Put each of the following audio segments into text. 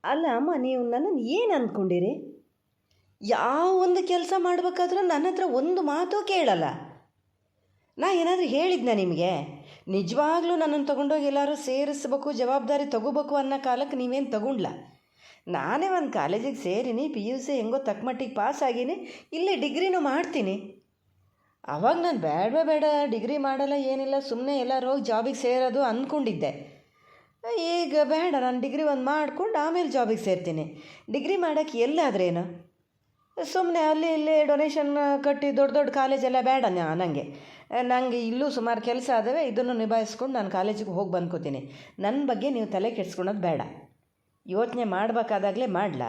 ಅಲ್ಲ ಅಮ್ಮ, ನೀವು ನನ್ನನ್ನು ಏನು ಅಂದ್ಕೊಂಡಿರಿ? ಯಾವ ಒಂದು ಕೆಲಸ ಮಾಡಬೇಕಾದ್ರೂ ನನ್ನ ಹತ್ರ ಒಂದು ಮಾತು ಕೇಳಲ್ಲ. ನಾ ಏನಾದರೂ ಹೇಳಿದ್ನ ನಿಮಗೆ? ನಿಜವಾಗ್ಲೂ ನನ್ನನ್ನು ತೊಗೊಂಡೋಗಿ ಎಲ್ಲರೂ ಸೇರಿಸ್ಬೇಕು, ಜವಾಬ್ದಾರಿ ತಗೋಬೇಕು ಅನ್ನೋ ಕಾಲಕ್ಕೆ ನೀವೇನು ತಗೊಂಡ್ಲ? ನಾನೇ ಒಂದು ಕಾಲೇಜಿಗೆ ಸೇರಿನಿ, PUC ಹೆಂಗೋ ತಕ್ಕ ಮಟ್ಟಿಗೆ ಪಾಸ್ ಆಗೀನಿ, ಇಲ್ಲೇ ಡಿಗ್ರಿನೂ ಮಾಡ್ತೀನಿ. ಅವಾಗ ನಾನು ಬೇಡ ಡಿಗ್ರಿ ಮಾಡಲ್ಲ, ಏನಿಲ್ಲ, ಸುಮ್ಮನೆ ಎಲ್ಲರೂ ಹೋಗಿ ಜಾಬಿಗೆ ಸೇರೋದು ಅಂದ್ಕೊಂಡಿದ್ದೆ. ಈಗ ಬೇಡ, ನಾನು ಡಿಗ್ರಿ ಒಂದು ಮಾಡ್ಕೊಂಡು ಆಮೇಲೆ ಜಾಬಿಗೆ ಸೇರ್ತೀನಿ. ಡಿಗ್ರಿ ಮಾಡೋಕ್ಕೆ ಎಲ್ಲಾದ್ರೇನು, ಸುಮ್ಮನೆ ಅಲ್ಲಿ ಇಲ್ಲಿ ಡೊನೇಷನ್ ಕಟ್ಟಿ ದೊಡ್ಡ ದೊಡ್ಡ ಕಾಲೇಜೆಲ್ಲ ಬೇಡ. ನನಗೆ ಇಲ್ಲೂ ಸುಮಾರು ಕೆಲಸ ಆದವೆ, ಇದನ್ನು ನಿಭಾಯಿಸ್ಕೊಂಡು ನಾನು ಕಾಲೇಜಿಗೆ ಹೋಗಿ ಬಂದ್ಕೋತೀನಿ. ನನ್ನ ಬಗ್ಗೆ ನೀವು ತಲೆ ಕೆಡ್ಸ್ಕೊಳೋದು ಬೇಡ. ಯೋಚನೆ ಮಾಡಬೇಕಾದಾಗಲೇ ಮಾಡಲ,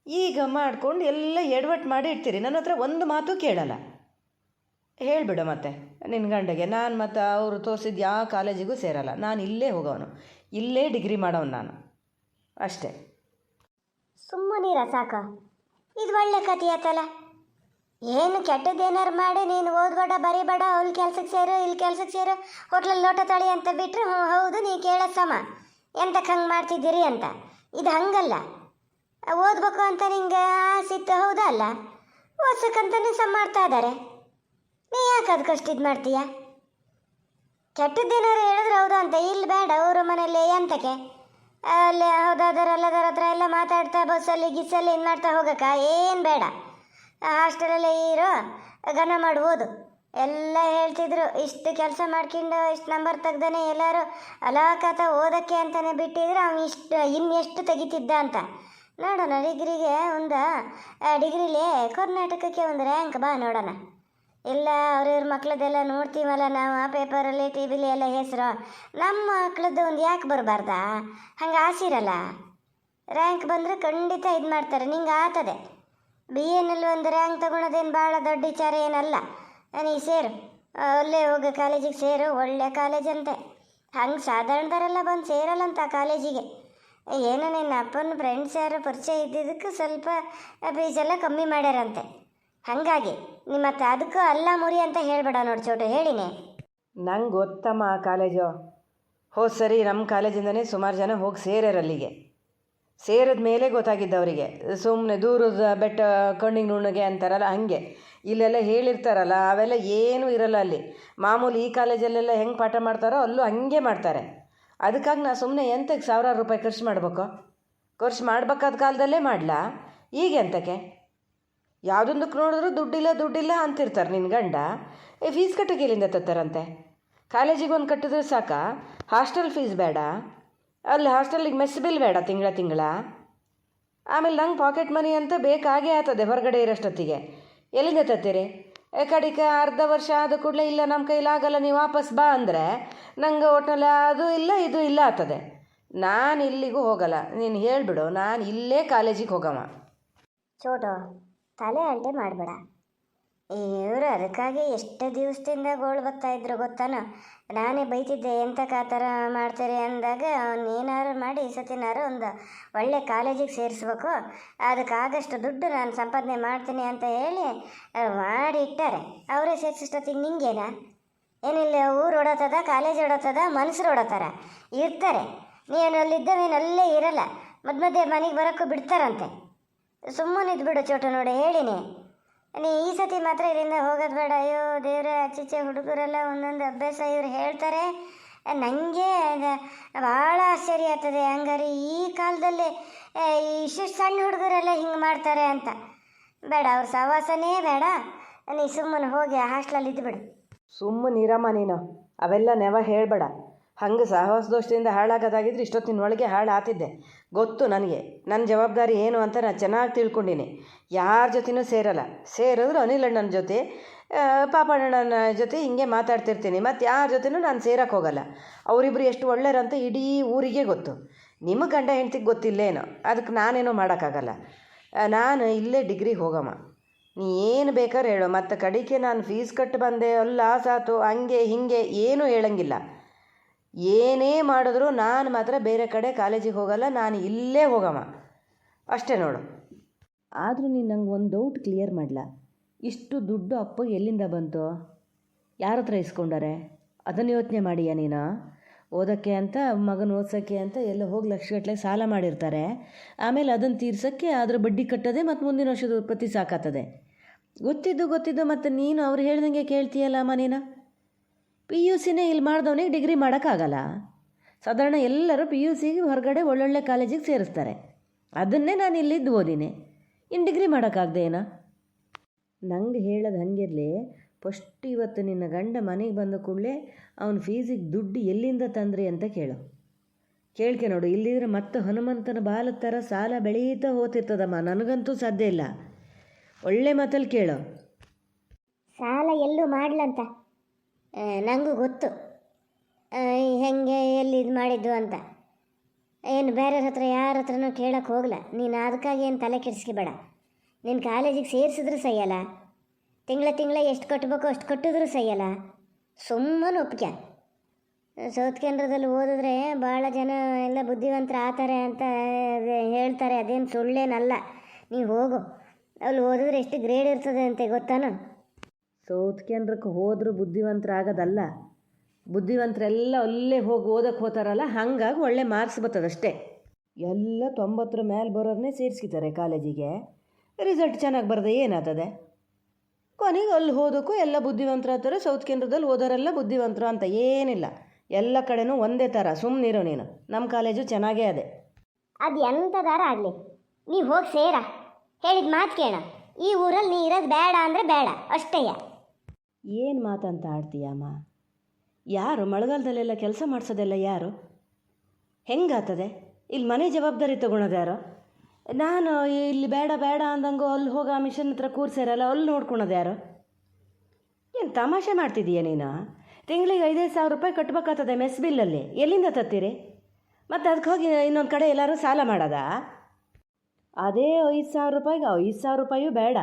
ಈಗ ಮಾಡ್ಕೊಂಡು ಎಲ್ಲ ಎಡವಟ್ಟು ಮಾಡಿ ಇಡ್ತೀರಿ. ನನ್ನ ಹತ್ರ ಒಂದು ಮಾತು ಕೇಳಲ್ಲ. ಹೇಳಿಬಿಡು ಮತ್ತೆ ನಿನ್ನ ಗಂಡಗೆ, ನಾನು ಮತ್ತು ಅವರು ತೋರಿಸಿದ ಯಾವ ಕಾಲೇಜಿಗೂ ಸೇರಲ್ಲ, ನಾನು ಇಲ್ಲೇ ಹೋಗೋನು, ಇಲ್ಲೇ ಡಿಗ್ರಿ ಮಾಡೋನು ನಾನು, ಅಷ್ಟೇ. ಸುಮ್ಮನಿರ ಸಾಕ, ಇದು ಒಳ್ಳೆ ಕಥೆ ಆಯ್ತಲ್ಲ. ಏನು ಕೆಟ್ಟದ್ದೇನಾರು ಮಾಡಿ ನೀನು ಓದ್ಬೇಡ, ಬರೀಬೇಡ, ಅಲ್ಲಿ ಕೆಲ್ಸಕ್ಕೆ ಸೇರು, ಇಲ್ಲಿ ಕೆಲ್ಸಕ್ಕೆ ಸೇರು, ಹೋಟ್ಲಲ್ಲಿ ಲೋಟ ತೊಳಿ ಅಂತ ಬಿಟ್ಟರೆ ಹೌದು ನೀ ಕೇಳೋದು ಸಮ, ಎಂತಕ್ಕೆ ಹಂಗೆ ಮಾಡ್ತಿದ್ದೀರಿ ಅಂತ. ಇದು ಹಂಗಲ್ಲ, ಓದ್ಬೇಕು ಅಂತ ನಿಂಗೆ ಆಸಿತ್ತು, ಹೌದಾ ಅಲ್ಲ? ಓದ್ಸಕ್ಕಂತಲೂ ಸಹ ಮಾಡ್ತಾ ಇದ್ದಾರೆ, ನೀ ಯಾಕೆ ಅದಕ್ಕಷ್ಟು ಇದು ಮಾಡ್ತೀಯ? ಕೆಟ್ಟದ್ದೇನಾರು ಹೇಳಿದ್ರೆ ಹೌದು ಅಂತ, ಇಲ್ಲಿ ಬೇಡ, ಅವರು ಮನೇಲಿ ಎಂತಕ್ಕೆ ಅಲ್ಲಿ ಹೌದಾದರಲ್ಲದರ ಹತ್ರ ಎಲ್ಲ ಮಾತಾಡ್ತಾ ಬಸ್ಸಲ್ಲಿ ಗಿಸ್ಸಲ್ಲಿ ಇದು ಮಾಡ್ತಾ ಹೋಗಕ್ಕ ಏನು ಬೇಡ. ಹಾಸ್ಟೆಲಲ್ಲೇ ಇರೋ, ಗನ ಮಾಡ್ಬೋದು. ಎಲ್ಲ ಹೇಳ್ತಿದ್ರು ಇಷ್ಟು ಕೆಲಸ ಮಾಡ್ಕೊಂಡು ಇಷ್ಟು ನಂಬರ್ ತೆಗ್ದಾನೆ ಎಲ್ಲರೂ ಅಲಾಕತ ಓದೋಕ್ಕೆ ಅಂತಲೇ ಬಿಟ್ಟಿದ್ರೆ ಅವ್ನು ಇನ್ನೆಷ್ಟು ತೆಗಿತಿದ್ದ ಅಂತ ನೋಡೋಣ. ಡಿಗ್ರಿಗೆ ಡಿಗ್ರಿಲಿ ಕರ್ನಾಟಕಕ್ಕೆ ಒಂದು ರ್ಯಾಂಕ್ ಬಾ ನೋಡೋಣ. ಇಲ್ಲ ಅವ್ರಿವ್ರ ಮಕ್ಳದ್ದೆಲ್ಲ ನೋಡ್ತೀವಲ್ಲ ನಾವು ಆ ಪೇಪರಲ್ಲಿ ಟಿ ವಿಲಿ ಎಲ್ಲ ಹೆಸರು, ನಮ್ಮ ಮಕ್ಳದ್ದು ಒಂದು ಯಾಕೆ ಬರಬಾರ್ದಾ? ಹಂಗೆ ಆಸಿರಲ್ಲ. ರ್ಯಾಂಕ್ ಬಂದರೆ ಖಂಡಿತ ಇದು ಮಾಡ್ತಾರೆ, ನಿಂಗೆ ಆತದೆ. BA ಒಂದು ರ್ಯಾಂಕ್ ತೊಗೊಳೋದೇನು ಭಾಳ ದೊಡ್ಡ ವಿಚಾರ ಏನಲ್ಲ. ನೀ ಸೇರು, ಅಲ್ಲೇ ಹೋಗೋ ಕಾಲೇಜಿಗೆ ಸೇರು, ಒಳ್ಳೆ ಕಾಲೇಜಂತೆ. ಹಂಗೆ ಸಾಧಾರಣದರೆಲ್ಲ ಬಂದು ಸೇರಲ್ಲಂತ ಆ ಕಾಲೇಜಿಗೆ. ಏನೋ ನಿನ್ನ ಅಪ್ಪನ ಫ್ರೆಂಡ್ಸ್ ಯಾರು ಪರಿಚಯ ಇದ್ದಿದ್ದಕ್ಕೆ ಸ್ವಲ್ಪ ಫೀಸೆಲ್ಲ ಕಮ್ಮಿ ಮಾಡ್ಯಾರಂತೆ. ಹಾಗಾಗಿ ನಿಮ್ಮತ್ತೆ ಅದಕ್ಕೂ ಅಲ್ಲ ಮುರಿ ಅಂತ ಹೇಳ್ಬೇಡ ನೋಡಿ ಚೋಟು, ಹೇಳಿನಿ. ನಂಗೆ ಗೊತ್ತಮ್ಮ ಆ ಕಾಲೇಜು. ಹೋದ ಸರಿ ನಮ್ಮ ಕಾಲೇಜಿಂದನೇ ಸುಮಾರು ಜನ ಹೋಗಿ ಸೇರ್ಯಾರಲ್ಲಿಗೆ. ಸೇರಿದ ಮೇಲೆ ಗೊತ್ತಾಗಿದ್ದವರಿಗೆ, ಸುಮ್ಮನೆ ದೂರದ ಬೆಟ್ಟ ಕಣ್ಣಿಗೆ ನುಣ್ಣಗೆ ಅಂತಾರಲ್ಲ ಹಾಗೆ. ಇಲ್ಲೆಲ್ಲ ಹೇಳಿರ್ತಾರಲ್ಲ ಅವೆಲ್ಲ ಏನೂ ಇರಲ್ಲ ಅಲ್ಲಿ. ಮಾಮೂಲಿ ಈ ಕಾಲೇಜಲ್ಲೆಲ್ಲ ಹೆಂಗೆ ಪಾಠ ಮಾಡ್ತಾರೋ ಅಲ್ಲೂ ಹಾಗೆ ಮಾಡ್ತಾರೆ. ಅದಕ್ಕಾಗಿ ನಾ ಸುಮ್ಮನೆ ಎಂತಕ್ಕೆ ಸಾವಿರಾರು ರೂಪಾಯಿ ಖರ್ಚು ಮಾಡಬೇಕು? ಖರ್ಚು ಮಾಡಬೇಕಾದ ಕಾಲದಲ್ಲೇ ಮಾಡಲಾ, ಈಗ ಎಂತಕ್ಕೆ? ಯಾವುದೊಂದಕ್ಕೆ ನೋಡಿದ್ರು ದುಡ್ಡಿಲ್ಲ ಅಂತಿರ್ತಾರೆ ನಿನ್ನ ಗಂಡ. ಫೀಸ್ ಕಟ್ಟೋಕೆ ಎಲ್ಲಿಂದ ತತ್ತಾರಂತೆ? ಕಾಲೇಜಿಗೆ ಒಂದು ಕಟ್ಟಿದ್ರೆ ಸಾಕ? ಹಾಸ್ಟೆಲ್ ಫೀಸ್ ಬೇಡ, ಅಲ್ಲಿ ಹಾಸ್ಟೆಲಿಗೆ ಮೆಸ್ ಬಿಲ್ ಬೇಡ ತಿಂಗಳ. ಆಮೇಲೆ ನಂಗೆ ಪಾಕೆಟ್ ಮನಿ ಅಂತ ಬೇಕಾಗೇ ಆಗ್ತದೆ ಹೊರಗಡೆ ಇರೋಷ್ಟೊತ್ತಿಗೆ. ಎಲ್ಲಿಂದ ತತ್ತೀರಿ? ಕಡಿಕೆ ಅರ್ಧ ವರ್ಷ ಆದ ಕೂಡಲೇ ಇಲ್ಲ ನಮ್ಮ ಕೈಲಾಗಲ್ಲ, ನೀವು ವಾಪಸ್ ಬಾ ಅಂದರೆ ನಂಗೆ ಒಟ್ಟಿನಲ್ಲಿ ಅದು ಇಲ್ಲ ಇದು ಇಲ್ಲ ಆಗ್ತದೆ. ನಾನು ಇಲ್ಲಿಗೂ ಹೋಗಲ್ಲ, ನೀನು ಹೇಳಿಬಿಡು, ನಾನು ಇಲ್ಲೇ ಕಾಲೇಜಿಗೆ ಹೋಗಮ್ಮ. ಚೋಟು, ತಲೆ ಅಲ್ಟೆ ಮಾಡಬೇಡ. ಇವರು ಅದಕ್ಕಾಗಿ ಎಷ್ಟು ದಿವಸದಿಂದ ಗೋಳು ಬರ್ತಾಯಿದ್ರು ಗೊತ್ತಾನ. ನಾನೇ ಬೈತಿದ್ದೆ, ಎಂತಕ್ಕೆ ಆ ಥರ ಮಾಡ್ತಾರೆ ಅಂದಾಗ, ಏನಾರು ಮಾಡಿ ಈ ಸತಿನಾರು ಒಂದು ಒಳ್ಳೆ ಕಾಲೇಜಿಗೆ ಸೇರಿಸ್ಬೇಕು, ಅದಕ್ಕಾಗಷ್ಟು ದುಡ್ಡು ನಾನು ಸಂಪಾದನೆ ಮಾಡ್ತೀನಿ ಅಂತ ಹೇಳಿ ಮಾಡಿ ಇಟ್ಟಾರೆ. ಅವರೇ ಸೇರಿಸಿಷ್ಟೊತ್ತಿಗೆ ನಿಂಗೇನ ಏನಿಲ್ಲ, ಊರು ಓಡೋತದ, ಕಾಲೇಜ್ ಓಡೋತದ, ಮನುಷ್ಯರು ಓಡೋತಾರ ಇರ್ತಾರೆ. ನೀನು ಅಲ್ಲಿದ್ದವೇನು ಅಲ್ಲೇ ಇರಲ್ಲ, ಮಧ್ಯೆ ಮನೆಗೆ ಬರೋಕ್ಕೂ ಬಿಡ್ತಾರಂತೆ. ಸುಮ್ಮನೆ ಇದ್ಬಿಡು ಚೋಟು, ನೋಡಿ ಹೇಳಿನಿ. ನೀ ಈ ಸತಿ ಮಾತ್ರ ಇಲ್ಲಿಂದ ಹೋಗೋದು ಬೇಡ. ಅಯ್ಯೋ ದೇವ್ರೆ, ಆಚೀಚೆ ಹುಡುಗರೆಲ್ಲ ಒಂದೊಂದು ಅಭ್ಯಾಸ ಇವ್ರು ಹೇಳ್ತಾರೆ, ನನಗೆ ಭಾಳ ಆಶ್ಚರ್ಯ ಆಗ್ತದೆ. ಹಂಗಾರೆ ಈ ಕಾಲದಲ್ಲಿ ಇಷ್ಟು ಸಣ್ಣ ಹುಡುಗರೆಲ್ಲ ಹಿಂಗೆ ಮಾಡ್ತಾರೆ ಅಂತ. ಬೇಡ, ಅವ್ರ ಸಹವಾಸನೇ ಬೇಡ. ನೀ ಸುಮ್ಮನೆ ಹೋಗಿ ಹಾಸ್ಟೆಲಲ್ಲಿ ಇದ್ದುಬಿಡು. ಸುಮ್ಮನಿರಮ್ಮ ನೀನು, ಅವೆಲ್ಲ ನೆವ ಹೇಳಬೇಡ. ಹಂಗೆ ಸಹವಾಸ ದೋಷದಿಂದ ಹಾಳಾಗೋದಾಗಿದ್ರೆ ಇಷ್ಟೊತ್ತಿನ ಒಳಗೆ ಹಾಳು ಆತಿದ್ದೆ. ಗೊತ್ತು ನನಗೆ, ನನ್ನ ಜವಾಬ್ದಾರಿ ಏನು ಅಂತ ನಾನು ಚೆನ್ನಾಗಿ ತಿಳ್ಕೊಂಡಿನಿ. ಯಾರ ಜೊತೆನೂ ಸೇರಲ್ಲ, ಸೇರಿದ್ರು ಅನಿಲ್ ಅಣ್ಣನ ಜೊತೆ, ಪಾಪಣ್ಣನ ಜೊತೆ ಹಿಂಗೆ ಮಾತಾಡ್ತಿರ್ತೀನಿ. ಮತ್ತು ಯಾರ ಜೊತೆನೂ ನಾನು ಸೇರಕ್ಕೆ ಹೋಗಲ್ಲ. ಅವರಿಬ್ಬರು ಎಷ್ಟು ಒಳ್ಳೆಯರಂತ ಇಡೀ ಊರಿಗೆ ಗೊತ್ತು. ನಿಮಗೆ ಗಂಡ ಹೆಂಡ್ತಿಗೆ ಗೊತ್ತಿಲ್ಲೇನೋ, ಅದಕ್ಕೆ ನಾನೇನೋ ಮಾಡೋಕ್ಕಾಗಲ್ಲ. ನಾನು ಇಲ್ಲೇ ಡಿಗ್ರಿಗೆ ಹೋಗಮ್ಮ. ನೀ ಏನು ಬೇಕಾದ್ರೆ ಹೇಳೋ, ಮತ್ತು ಕಡಿಕೆ ನಾನು ಫೀಸ್ ಕಟ್ಟು ಬಂದೆ ಅಲ್ಲ ಸಾತು ಹಂಗೆ ಹಿಂಗೆ ಏನೂ ಹೇಳಂಗಿಲ್ಲ. ಏನೇ ಮಾಡಿದ್ರು ನಾನು ಮಾತ್ರ ಬೇರೆ ಕಡೆ ಕಾಲೇಜಿಗೆ ಹೋಗಲ್ಲ, ನಾನು ಇಲ್ಲೇ ಹೋಗಮ್ಮ, ಅಷ್ಟೇ ನೋಡು. ಆದರೂ ನೀನು ನಂಗೆ ಒಂದು ಡೌಟ್ ಕ್ಲಿಯರ್ ಮಾಡಲ. ಇಷ್ಟು ದುಡ್ಡು ಅಪ್ಪ ಎಲ್ಲಿಂದ ಬಂತು? ಯಾರ ಹತ್ರ ಇಸ್ಕೊಂಡಾರೆ? ಅದನ್ನು ಯೋಚನೆ ಮಾಡಿಯಾ ನೀನು? ಓದೋಕ್ಕೆ ಅಂತ ಮಗನ ಓದ್ಸೋಕ್ಕೆ ಅಂತ ಎಲ್ಲ ಹೋಗಿ ಲಕ್ಷಗಟ್ಟಲೆ ಸಾಲ ಮಾಡಿರ್ತಾರೆ. ಆಮೇಲೆ ಅದನ್ನು ತೀರ್ಸೋಕ್ಕೆ ಅದರ ಬಡ್ಡಿ ಕಟ್ಟೋದೆ ಮತ್ತು ಮುಂದಿನ ವರ್ಷದ ಉತ್ಪತ್ತಿ ಸಾಕಾಗ್ತದೆ. ಗೊತ್ತಿದ್ದು ಮತ್ತು ನೀನು ಅವ್ರು ಹೇಳ್ದಂಗೆ ಕೇಳ್ತೀಯಲ್ಲಮ್ಮ ನೀನು. PUCನೇ ಇಲ್ಲಿ ಮಾಡಿದವನಿಗೆ ಡಿಗ್ರಿ ಮಾಡೋಕ್ಕಾಗಲ್ಲ. ಸಾಧಾರಣ ಎಲ್ಲರೂ PUCಗೆ ಹೊರಗಡೆ ಒಳ್ಳೊಳ್ಳೆ ಕಾಲೇಜಿಗೆ ಸೇರಿಸ್ತಾರೆ. ಅದನ್ನೇ ನಾನು ಇಲ್ಲಿದ್ದು ಓದಿನಿ. ಇನ್ನು ಡಿಗ್ರಿ ಮಾಡೋಕ್ಕಾಗದೆ ಏನೋ. ನಂಗೆ ಹೇಳೋದು ಹಾಗಿರಲಿ, ಫಸ್ಟ್ ಇವತ್ತು ನಿನ್ನ ಗಂಡ ಮನೆಗೆ ಬಂದ ಕೂಡಲೇ ಅವನ ಫೀಸಿಗೆ ದುಡ್ಡು ಎಲ್ಲಿಂದ ತಂದ್ರಿ ಅಂತ ಕೇಳ್ಕೆ ನೋಡು. ಇಲ್ಲಿದ್ರೆ ಮತ್ತೆ ಹನುಮಂತನ ಬಾಲದ ಥರ ಸಾಲ ಬೆಳೀತಾ ಹೋಗ್ತಿರ್ತದಮ್ಮ. ನನಗಂತೂ ಸಾಧ್ಯ ಇಲ್ಲ. ಒಳ್ಳೆ ಮಾತಲ್ಲಿ ಕೇಳು. ಸಾಲ ಎಲ್ಲೂ ಮಾಡ್ಲಂತ ನನಗೂ ಗೊತ್ತು, ಹೆಂಗೆ ಎಲ್ಲಿ ಇದು ಮಾಡಿದ್ದು ಅಂತ. ಏನು ಬೇರೆಯವ್ರ ಹತ್ರ ಯಾರ ಹತ್ರನೂ ಕೇಳೋಕ್ಕೆ ಹೋಗಲ್ಲ. ನೀನು ಅದಕ್ಕಾಗಿ ಏನು ತಲೆ ಕೆಡಿಸ್ಕೋಬೇಡ. ನಿನ್ನ ಕಾಲೇಜಿಗೆ ಸೇರಿಸಿದ್ರೂ ಸಹಿಯಲ್ಲ, ತಿಂಗಳ ಎಷ್ಟು ಕಟ್ಟಬೇಕು ಅಷ್ಟು ಕಟ್ಟಿದ್ರೂ ಸಹಿಯಲ್ಲ. ಸುಮ್ಮನೆ ಒಪ್ಪಿಗೆ. ಸೌತ್ ಕೇಂದ್ರದಲ್ಲಿ ಓದಿದ್ರೆ ಭಾಳ ಜನ ಎಲ್ಲ ಬುದ್ಧಿವಂತರು ಆತಾರೆ ಅಂತ ಹೇಳ್ತಾರೆ. ಅದೇನು ಸುಳ್ಳೇನಲ್ಲ. ನೀವು ಹೋಗು, ಅಲ್ಲಿ ಓದಿದ್ರೆ ಎಷ್ಟು ಗ್ರೇಡ್ ಇರ್ತದೆ ಅಂತ ಗೊತ್ತಾನ. ಸೌತ್ ಕೇಂದ್ರಕ್ಕೆ ಹೋದರೂ ಬುದ್ಧಿವಂತರಾಗೋದಲ್ಲ. ಬುದ್ಧಿವಂತರೆಲ್ಲ ಅಲ್ಲೇ ಹೋಗಿ ಓದಕ್ಕೆ ಹೋಗ್ತಾರಲ್ಲ, ಹಾಗಾಗಿ ಒಳ್ಳೆ ಮಾರ್ಕ್ಸ್ ಬರ್ತದಷ್ಟೇ. ಎಲ್ಲ 90 ಮೇಲೆ ಬರೋರನ್ನೇ ಸೇರಿಸ್ಕಿದ್ದಾರೆ ಕಾಲೇಜಿಗೆ. ರಿಸಲ್ಟ್ ಚೆನ್ನಾಗಿ ಬರದೆ ಏನಾಗ್ತದೆ? ಕೊನೆಗೆ ಅಲ್ಲಿ ಓದೋಕ್ಕೂ ಎಲ್ಲ ಬುದ್ಧಿವಂತರು ಆಗ್ತಾರೆ. ಸೌತ್ ಕೇಂದ್ರದಲ್ಲಿ ಓದೋರೆಲ್ಲ ಬುದ್ಧಿವಂತರು ಅಂತ ಏನಿಲ್ಲ. ಎಲ್ಲ ಕಡೆನೂ ಒಂದೇ ಥರ. ಸುಮ್ಮನಿರೋ ನೀನು. ನಮ್ಮ ಕಾಲೇಜು ಚೆನ್ನಾಗೇ ಅದೇ. ಅದು ಎಂಥದಾರ ಆಗಲಿ, ನೀವು ಹೋಗಿ ಸೇರ. ಹೇಳಿದ ಮಾತು ಕೇಳ. ಈ ಊರಲ್ಲಿ ನೀ ಇರೋದು ಬೇಡ ಅಂದರೆ ಬೇಡ ಅಷ್ಟೇಯ. ಏನು ಮಾತಂತ ಆಡ್ತೀಯಮ್ಮ? ಯಾರು ಮಳೆಗಾಲದಲ್ಲೆಲ್ಲ ಕೆಲಸ ಮಾಡಿಸೋದೆಲ್ಲ ಯಾರು? ಹೆಂಗಾಗ್ತದೆ? ಇಲ್ಲಿ ಮನೆ ಜವಾಬ್ದಾರಿ ತೊಗೊಳೋದು ಯಾರು? ನಾನು ಇಲ್ಲಿ ಬೇಡ ಅಂದಂಗೂ ಅಲ್ಲಿ ಹೋಗಿ ಆ ಮಿಷನ್ ಹತ್ರ ಕೂರ್ಸಾರಲ್ಲ, ಅಲ್ಲಿ ನೋಡ್ಕೊಳೋದು ಯಾರು? ಏನು ತಮಾಷೆ ಮಾಡ್ತಿದ್ದೀಯ ನೀನು? ತಿಂಗಳಿಗೆ 5,000 ರೂಪಾಯಿ ಕಟ್ಬೇಕಾಗ್ತದೆ ಮೆಸ್ ಬಿಲ್ಲಲ್ಲಿ. ಎಲ್ಲಿಂದ ತತ್ತೀರಿ? ಮತ್ತು ಅದಕ್ಕೆ ಹೋಗಿ ಇನ್ನೊಂದು ಕಡೆ ಎಲ್ಲರೂ ಸಾಲ ಮಾಡೋದಾ? ಅದೇ 5,000 ರೂಪಾಯಿಗೆ 5,000 ರೂಪಾಯೂ ಬೇಡ.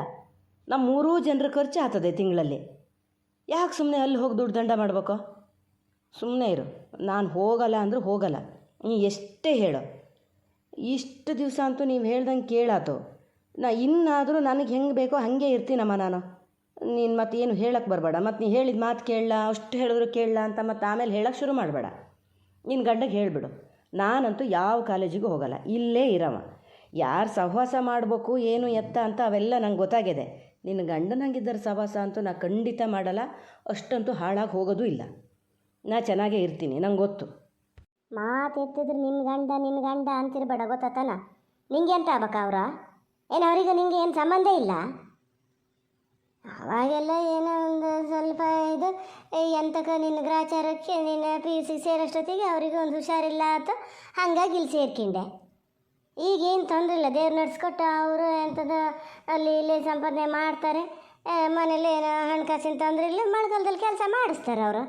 ನಮ್ಮ 3 ಜನರ ಖರ್ಚು ಆಗ್ತದೆ ತಿಂಗಳಲ್ಲಿ. ಯಾಕೆ ಸುಮ್ಮನೆ ಅಲ್ಲಿ ಹೋಗಿ ದುಡ್ಡು ದಂಡ ಮಾಡಬೇಕು? ಸುಮ್ಮನೆ ಇರು. ನಾನು ಹೋಗಲ್ಲ ಅಂದರೂ ಹೋಗಲ್ಲ. ನೀ ಎಷ್ಟೇ ಹೇಳೋ. ಇಷ್ಟು ದಿವಸ ಅಂತೂ ನೀವು ಹೇಳ್ದಂಗೆ ಕೇಳಾತು. ಇನ್ನಾದರೂ ನನಗೆ ಹೆಂಗೆ ಬೇಕೋ ಹಾಗೆ ಇರ್ತೀನಮ್ಮ ನಾನು. ನೀನು ಮತ್ತೆ ಏನು ಹೇಳಕ್ಕೆ ಬರಬೇಡ. ಮತ್ತು ನೀ ಹೇಳಿದ ಮಾತು ಕೇಳಲ್ಲ, ಅಷ್ಟು ಹೇಳಿದ್ರು ಕೇಳಲ್ಲ ಅಂತ ಮತ್ತು ಆಮೇಲೆ ಹೇಳಕ್ಕೆ ಶುರು ಮಾಡಬೇಡ. ನಿನ್ನ ಗಂಡಗೆ ಹೇಳಿಬಿಡು, ನಾನಂತೂ ಯಾವ ಕಾಲೇಜಿಗೂ ಹೋಗಲ್ಲ, ಇಲ್ಲೇ ಇರವ. ಯಾರು ಸಹವಾಸ ಮಾಡಬೇಕು ಏನು ಎತ್ತ ಅಂತ ಅವೆಲ್ಲ ನಂಗೆ ಗೊತ್ತಾಗಿದೆ. ನಿನ್ನ ಗಂಡನ ಹಂಗಿದ್ದರೆ ಸಹವಾಸ ಅಂತೂ ನಾ ಖಂಡಿತ ಮಾಡಲ್ಲ. ಅಷ್ಟಂತೂ ಹಾಳಾಗಿ ಹೋಗೋದು ಇಲ್ಲ. ನಾ ಚೆನ್ನಾಗೇ ಇರ್ತೀನಿ, ನಂಗೆ ಗೊತ್ತು. ಮಾತು ಎತ್ತಿದ್ರೆ ನಿನ್ನ ಗಂಡ ಅಂತಿರ್ಬೇಡ, ಗೊತ್ತಾತನ? ನಿಂಗೆ ಅಂತ ಆಗ್ಬೇಕಾ ಅವ್ರ? ಏನು ಅವರಿಗೆ ನಿಂಗೆ ಏನು ಸಂಬಂಧ ಇಲ್ಲ? ಅವಾಗೆಲ್ಲ ಏನೋ ಒಂದು ಸ್ವಲ್ಪ ಇದು ಎಂತಕ ನಿನ್ನ ಗ್ರಾಚಾರಕ್ಕೆ ನಿನ್ನ PUC ಸೇರೋಷ್ಟೊತ್ತಿಗೆ ಅವರಿಗೆ ಒಂದು ಹುಷಾರಿಲ್ಲ ಅಂತ ಹಾಗಾಗಿ ಇಲ್ಲಿ ಸೇರ್ಕೊಂಡೆ. ಈಗೇನು ತೊಂದರೆ ಇಲ್ಲ, ದೇವ್ರು ನಡೆಸ್ಕೊಟ್ಟು ಅವರು ಎಂಥದ್ದು ಅಲ್ಲಿ ಇಲ್ಲಿ ಸಂಪಾದನೆ ಮಾಡ್ತಾರೆ. ಮನೇಲಿ ಏನೋ ಹಣಕಾಸಿನ ತೊಂದರೆ ಇಲ್ಲ, ಮಳೆಗಾಲದಲ್ಲಿ ಕೆಲಸ ಮಾಡಿಸ್ತಾರೆ ಅವರು.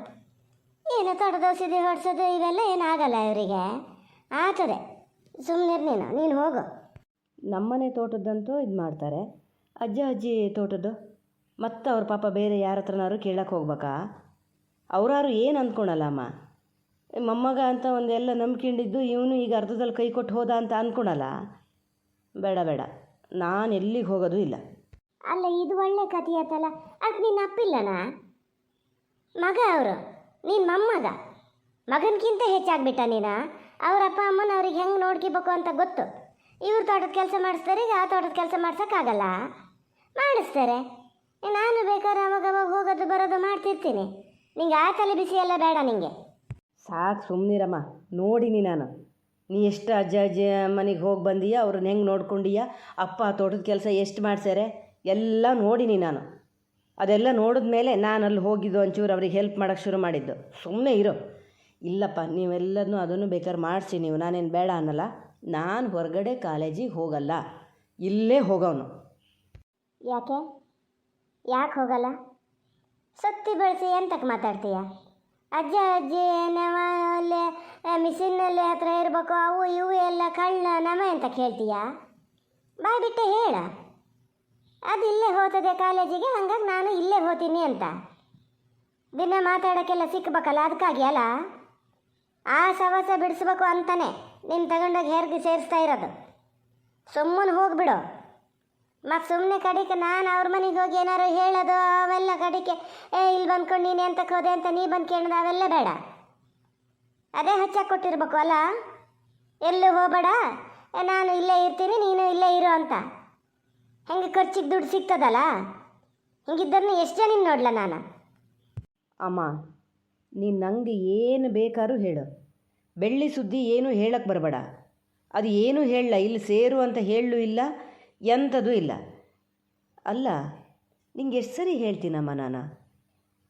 ಏನು ತೋಟದ ಔಷಧಿ ಹೊಡ್ಸೋದು ಇವೆಲ್ಲ ಏನಾಗಲ್ಲ ಇವರಿಗೆ. ಆಗ್ತದೆ, ಸುಮ್ಮನೆ ನೀನು ಹೋಗು. ನಮ್ಮನೆ ತೋಟದ್ದಂತೂ ಇದು ಮಾಡ್ತಾರೆ. ಅಜ್ಜಿ ತೋಟದ್ದು ಮತ್ತು ಅವ್ರ ಪಾಪ ಬೇರೆ ಯಾರ ಹತ್ರನಾದ್ರು ಕೇಳಕ್ಕೆ ಹೋಗ್ಬೇಕಾ? ಅವರಾರು ಏನು ಅಂದ್ಕೊಳಲ್ಲಮ್ಮ. ಮೊಮ್ಮಗ ಅಂತ ಒಂದೆಲ್ಲ ನಂಬ್ಕೊಂಡಿದ್ದು ಇವನು ಈಗ ಅರ್ಧದಲ್ಲಿ ಕೈ ಕೊಟ್ಟು ಹೋದ ಅಂತ ಅಂದ್ಕೊಳಲ್ಲ. ಬೇಡ, ನಾನು ಎಲ್ಲಿಗೆ ಹೋಗೋದು ಇಲ್ಲ. ಅಲ್ಲ, ಇದು ಒಳ್ಳೆ ಕಥೆ ಆಯ್ತಲ್ಲ. ಅದಕ್ಕೆ ನಿನ್ನ ಅಪ್ಪಿಲ್ಲನಾ? ಮಗ ಅವರು, ನೀನು ಮೊಮ್ಮಗ. ಮಗನಕ್ಕಿಂತ ಹೆಚ್ಚಾಗ್ಬಿಟ್ಟ ನೀನು. ಅವ್ರ ಅಪ್ಪ ಅಮ್ಮನ ಅವ್ರಿಗೆ ಹೆಂಗೆ ನೋಡ್ಕೋಬೇಕು ಅಂತ ಗೊತ್ತು. ಇವ್ರು ತೋಟದ ಕೆಲಸ ಮಾಡಿಸ್ತಾರೆ, ಈಗ ಆ ತೋಟದ ಕೆಲಸ ಮಾಡ್ಸೋಕ್ಕಾಗಲ್ಲ, ಮಾಡಿಸ್ತಾರೆ. ನಾನು ಬೇಕಾದ್ರೆ ಅವಾಗ ಹೋಗೋದು ಬರೋದು ಮಾಡ್ತಿರ್ತೀನಿ. ನಿಂಗೆ ಆ ತಲೆ ಬಿಸಿ ಎಲ್ಲ ಬೇಡ ನಿಂಗೆ. ಸಾಕು ಸುಮ್ಮನಿರಮ್ಮ. ನೋಡಿನಿ ನಾನು ನೀ ಎಷ್ಟು ಅಜ್ಜಿ ಮನೆಗೆ ಹೋಗಿ ಬಂದೀಯ, ಅವ್ರನ್ನ ಹೆಂಗೆ ನೋಡ್ಕೊಂಡೀಯ, ಅಪ್ಪ ತೋಟದ ಕೆಲಸ ಎಷ್ಟು ಮಾಡ್ಸ್ಯಾರೆ ಎಲ್ಲ ನೋಡಿನಿ ನಾನು. ಅದೆಲ್ಲ ನೋಡಿದ ಮೇಲೆ ನಾನು ಅಲ್ಲಿ ಹೋಗಿದ್ದು ಒಂಚೂರು ಅವ್ರಿಗೆ ಹೆಲ್ಪ್ ಮಾಡೋಕ್ಕೆ ಶುರು ಮಾಡಿದ್ದು. ಸುಮ್ಮನೆ ಇರೋ. ಇಲ್ಲಪ್ಪ, ನೀವೆಲ್ಲದನ್ನೂ ಅದನ್ನು ಬೇಕಾದ್ರೆ ಮಾಡಿಸಿ ನೀವು, ನಾನೇನು ಬೇಡ ಅನ್ನಲ್ಲ. ನಾನು ಹೊರಗಡೆ ಕಾಲೇಜಿಗೆ ಹೋಗಲ್ಲ, ಇಲ್ಲೇ ಹೋಗೋನು. ಯಾಕೆ ಹೋಗಲ್ಲ? ಸತ್ತಿ ಬೆಳೆಸಿ ಎಂತಕ್ಕೆ ಮಾತಾಡ್ತೀಯ? ಅಜ್ಜಿ ನಾವು ಅಲ್ಲೇ ಮಿಷಿನಲ್ಲಿ ಹತ್ರ ಇರಬೇಕು, ಅವು ಇವು ಎಲ್ಲ ಕಳ್ಳ ನಮ ಅಂತ ಕೇಳ್ತೀಯ? ಬಾಯ್ ಬಿಟ್ಟೆ ಹೇಳ. ಅದು ಇಲ್ಲೇ ಹೋಗ್ತದೆ ಕಾಲೇಜಿಗೆ, ಹಂಗಾಗಿ ನಾನು ಇಲ್ಲೇ ಹೋಗ್ತೀನಿ ಅಂತ. ದಿನ ಮಾತಾಡೋಕ್ಕೆಲ್ಲ ಸಿಕ್ಕಬೇಕಲ್ಲ, ಅದಕ್ಕಾಗಿ ಅಲ್ಲ. ಆ ಸವಾಸ ಬಿಡಿಸ್ಬೇಕು ಅಂತಾನೆ ನೀನು ತಗೊಂಡೋಗಿ ಹೆರ್ಗೆ ಸೇರಿಸ್ತಾ ಇರೋದು. ಸುಮ್ಮನೆ ಹೋಗ್ಬಿಡು. ಮತ್ತು ಸುಮ್ಮನೆ ಕಡಿಕೆ ನಾನು ಅವ್ರ ಮನೆಗೆ ಹೋಗಿ ಏನಾರು ಹೇಳೋದು ಅವೆಲ್ಲ ಕಡಿಕೆ ಇಲ್ಲಿ ಬಂದ್ಕೊಂಡು ನೀನು ಎಂತಕ್ಕೆ ಹೋದೆ ಅಂತ ನೀ ಬಂದು ಕೇಳೋದು ಅವೆಲ್ಲ ಬೇಡ. ಅದೇ ಹಚ್ಚಾಕ್ ಕೊಟ್ಟಿರ್ಬೇಕು ಅಲ್ಲ, ಎಲ್ಲೂ ಹೋಗಬೇಡ, ನಾನು ಇಲ್ಲೇ ಇರ್ತೀನಿ ನೀನು ಇಲ್ಲೇ ಇರು ಅಂತ. ಹೆಂಗೆ ಖರ್ಚಿಗೆ ದುಡ್ಡು ಸಿಗ್ತದಲ್ಲ, ಹಿಂಗಿದ್ದರನ್ನ ಎಷ್ಟು ಜನ ನೋಡ್ಲ ನಾನು. ಅಮ್ಮ, ನೀನು ನಂಗೆ ಏನು ಬೇಕಾದ್ರೂ ಹೇಳು, ಬೆಳ್ಳಿ ಸುದ್ದಿ ಏನು ಹೇಳಕ್ಕೆ ಬರಬೇಡ. ಅದು ಏನು ಹೇಳಲ್ಲ, ಇಲ್ಲಿ ಸೇರು ಅಂತ ಹೇಳಲೂ ಇಲ್ಲ, ಎಂಥದೂ ಇಲ್ಲ. ಅಲ್ಲ, ನಿಂಗೆ ಎಷ್ಟು ಸರಿ ಹೇಳ್ತೀನಮ್ಮ ನಾನು,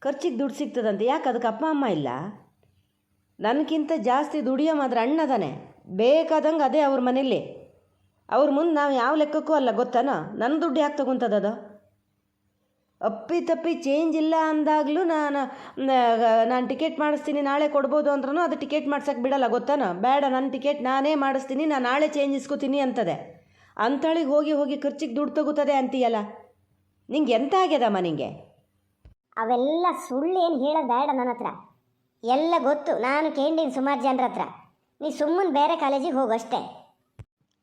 ಖರ್ಚಿಗೆ ದುಡ್ಡು ಸಿಗ್ತದಂತೆ. ಯಾಕೆ ಅದಕ್ಕೆ ಅಪ್ಪ ಅಮ್ಮ ಇಲ್ಲ? ನನಗಿಂತ ಜಾಸ್ತಿ ದುಡಿಯೋ ಮಾತ್ರ ಅಣ್ಣದಾನೆ, ಬೇಕಾದಂಗೆ ಅದೇ ಅವ್ರ ಮನೇಲಿ. ಅವ್ರ ಮುಂದೆ ನಾವು ಯಾವ ಲೆಕ್ಕಕ್ಕೂ ಅಲ್ಲ, ಗೊತ್ತಾನೋ? ನನ್ನ ದುಡ್ಡು ಯಾಕೆ ತಗೊಂತದದು? ಅಪ್ಪಿ ತಪ್ಪಿ ಚೇಂಜ್ ಇಲ್ಲ ಅಂದಾಗಲೂ ನಾನು ಟಿಕೆಟ್ ಮಾಡಿಸ್ತೀನಿ ನಾಳೆ ಕೊಡ್ಬೋದು ಅಂದ್ರೂ ಅದು ಟಿಕೆಟ್ ಮಾಡ್ಸೋಕ್ಕೆ ಬಿಡಲ್ಲ, ಗೊತ್ತಾನೋ? ಬೇಡ, ನನ್ನ ಟಿಕೆಟ್ ನಾನೇ ಮಾಡಿಸ್ತೀನಿ, ನಾನು ನಾಳೆ ಚೇಂಜ್ ಇಸ್ಕೋತೀನಿ ಅಂತದೆ. ಅಂಥಳಿಗೆ ಹೋಗಿ ಹೋಗಿ ಖರ್ಚಿಗೆ ದುಡ್ಡು ತಗೋತದೆ ಅಂತೀಯಲ್ಲ, ನಿಂಗೆ ಎಂತ ಆಗ್ಯದಮ್ಮ ನಿಂಗೆ? ಅವೆಲ್ಲ ಸುಳ್ಳು ಏನು ಹೇಳೋದು ಬೇಡ ನನ್ನ ಹತ್ರ, ಎಲ್ಲ ಗೊತ್ತು. ನಾನು ಕೇಳಿದ್ದೀನಿ ಸುಮಾರು ಜನರ ಹತ್ರ. ನೀ ಸುಮ್ಮನೆ ಬೇರೆ ಕಾಲೇಜಿಗೆ ಹೋಗು ಅಷ್ಟೇ.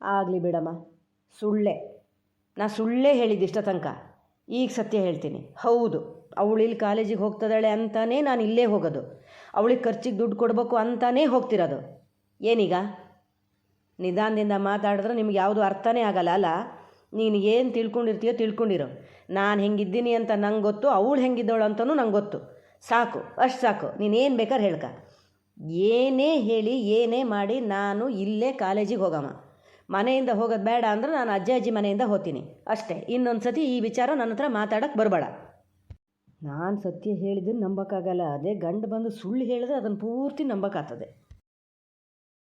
ಆಗಲಿ ಬಿಡಮ್ಮ, ನಾ ಸುಳ್ಳೇ ಹೇಳಿದ್ದು ಇಷ್ಟ ತನಕ. ಈಗ ಸತ್ಯ ಹೇಳ್ತೀನಿ, ಹೌದು, ಅವಳು ಇಲ್ಲಿ ಕಾಲೇಜಿಗೆ ಹೋಗ್ತದಾಳೆ ಅಂತಾನೇ ನಾನು ಇಲ್ಲೇ ಹೋಗೋದು, ಅವಳಿಗೆ ಖರ್ಚಿಗೆ ದುಡ್ಡು ಕೊಡಬೇಕು ಅಂತಾನೇ ಹೋಗ್ತಿರೋದು. ಏನೀಗ ನಿಧಾನದಿಂದ ಮಾತಾಡಿದ್ರೆ ನಿಮ್ಗೆ ಯಾವುದು ಅರ್ಥನೇ ಆಗಲ್ಲ ಅಲ್ಲ? ನೀನು ಏನು ತಿಳ್ಕೊಂಡಿರ್ತೀಯೋ ತಿಳ್ಕೊಂಡಿರೋ. ನಾನು ಹೆಂಗಿದ್ದೀನಿ ಅಂತ ನಂಗೆ ಗೊತ್ತು, ಅವಳು ಹೆಂಗಿದ್ದವಳು ಅಂತಲೂ ನಂಗೆ ಗೊತ್ತು. ಸಾಕು, ಅಷ್ಟು ಸಾಕು. ನೀನೇನು ಬೇಕಾದ್ರೆ ಹೇಳ್ಕ, ಏನೇ ಹೇಳಿ ಏನೇ ಮಾಡಿ ನಾನು ಇಲ್ಲೇ ಕಾಲೇಜಿಗೆ ಹೋಗಮ್ಮ. ಮನೆಯಿಂದ ಹೋಗೋದು ಬೇಡ ಅಂದ್ರೆ ನಾನು ಅಜ್ಜಿ ಮನೆಯಿಂದ ಹೋಗ್ತೀನಿ ಅಷ್ಟೇ. ಇನ್ನೊಂದು ಸತಿ ಈ ವಿಚಾರ ನನ್ನ ಹತ್ರ ಮಾತಾಡೋಕ್ಕೆ ಬರಬೇಡ. ನಾನು ಸತ್ಯ ಹೇಳಿದ್ದನ್ನು ನಂಬೋಕ್ಕಾಗಲ್ಲ, ಅದೇ ಗಂಡು ಬಂದು ಸುಳ್ಳು ಹೇಳಿದ್ರೆ ಅದನ್ನು ಪೂರ್ತಿ ನಂಬೋಕ್ಕಾಗ್ತದೆ.